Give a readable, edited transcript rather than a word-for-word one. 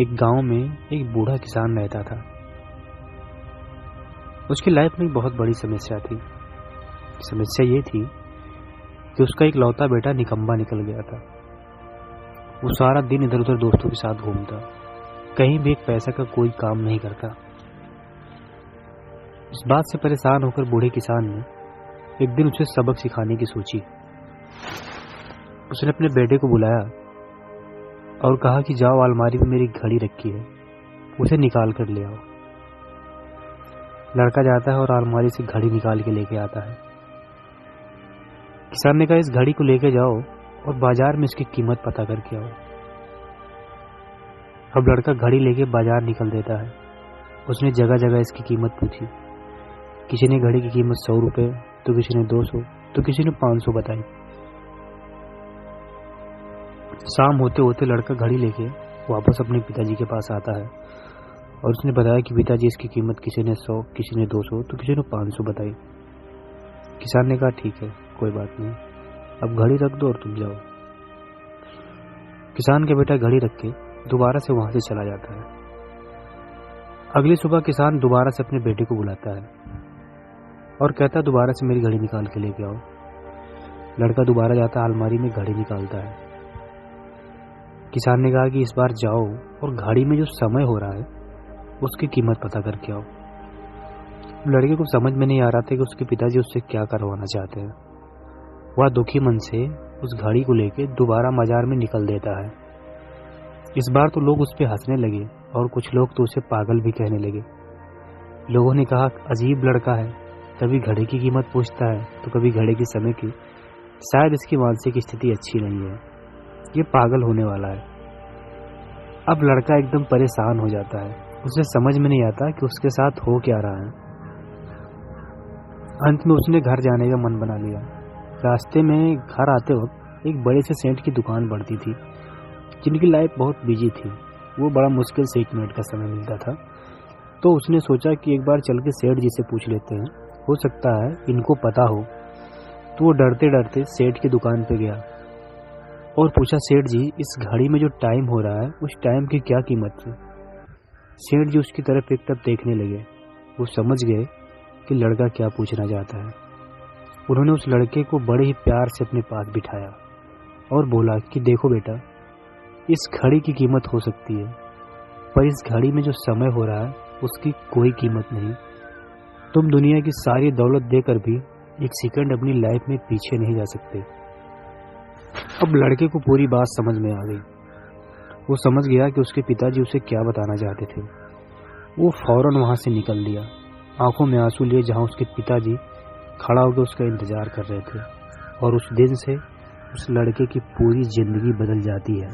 एक गांव में एक बूढ़ा किसान रहता था। उसकी लाइफ में एक बहुत बड़ी समस्या थी। समस्या ये थी कि उसका एक लौता बेटा निकम्मा निकल गया था। वो सारा दिन इधर उधर दोस्तों के साथ घूमता, कहीं भी एक पैसा का कोई काम नहीं करता। इस बात से परेशान होकर बूढ़े किसान ने एक दिन उसे सबक सिखाने की सोची। उसने अपने बेटे को बुलाया और कहा कि जाओ, अलमारी में मेरी घड़ी रखी है, उसे निकाल कर ले आओ। लड़का जाता है और अलमारी से घड़ी निकाल के लेके आता है। किसान ने कहा, इस घड़ी को लेके जाओ और बाजार में इसकी कीमत पता करके आओ। अब लड़का घड़ी लेके बाजार निकल देता है। उसने जगह जगह इसकी कीमत पूछी। किसी ने घड़ी की कीमत 100 रुपये, तो किसी ने 200, तो किसी ने 500 बताई। शाम होते होते लड़का घड़ी लेके वापस अपने पिताजी के पास आता है और उसने बताया कि पिताजी, इसकी कीमत किसी ने 100, किसी ने 200, तो किसी ने 500 बताई। किसान ने कहा, ठीक है, कोई बात नहीं, अब घड़ी रख दो और तुम जाओ। किसान का बेटा घड़ी रख के दोबारा से वहां से चला जाता है। अगली सुबह किसान दोबारा से अपने बेटे को बुलाता है और कहता है, दोबारा से मेरी घड़ी निकाल के लेके आओ। लड़का दोबारा जाता है, अलमारी में घड़ी निकालता है। किसान ने कहा कि इस बार जाओ और घड़ी में जो समय हो रहा है उसकी कीमत पता करके आओ। लड़के को समझ में नहीं आ रहा था कि उसके पिताजी उससे क्या करवाना चाहते हैं। वह दुखी मन से उस घड़ी को लेके दोबारा बाजार में निकल देता है। इस बार तो लोग उस पर हंसने लगे और कुछ लोग तो उसे पागल भी कहने लगे। लोगों ने कहा, अजीब लड़का है, कभी घड़ी की कीमत पूछता है तो कभी घड़ी के समय की। शायद इसकी मानसिक स्थिति अच्छी नहीं है, ये पागल होने वाला है। अब लड़का एकदम परेशान हो जाता है। उसे समझ में नहीं आता कि उसके साथ हो क्या रहा है। अंत में उसने घर जाने का मन बना लिया। रास्ते में घर आते वक्त एक बड़े से सेठ की दुकान पड़ती थी, जिनकी लाइफ बहुत बिजी थी। वो बड़ा मुश्किल से 1 मिनट का समय मिलता था। तो उसने सोचा कि एक बार चल के सेठ जी से पूछ लेते हैं, हो सकता है इनको पता हो। तो वो डरते डरते सेठ की दुकान पे गया और पूछा, सेठ जी, इस घड़ी में जो टाइम हो रहा है उस टाइम की क्या कीमत है? सेठ जी उसकी तरफ एक तरफ देखने लगे। वो समझ गए कि लड़का क्या पूछना चाहता है। उन्होंने उस लड़के को बड़े ही प्यार से अपने पास बिठाया और बोला कि देखो बेटा, इस घड़ी की कीमत हो सकती है, पर इस घड़ी में जो समय हो रहा है उसकी कोई कीमत नहीं। तुम दुनिया की सारी दौलत देकर भी एक सेकंड अपनी लाइफ में पीछे नहीं जा सकते। अब लड़के को पूरी बात समझ में आ गई। वो समझ गया कि उसके पिताजी उसे क्या बताना चाहते थे। वो फौरन वहां से निकल दिया, आंखों में आंसू लिए, जहां उसके पिताजी खड़ा होकर उसका इंतजार कर रहे थे। और उस दिन से उस लड़के की पूरी जिंदगी बदल जाती है।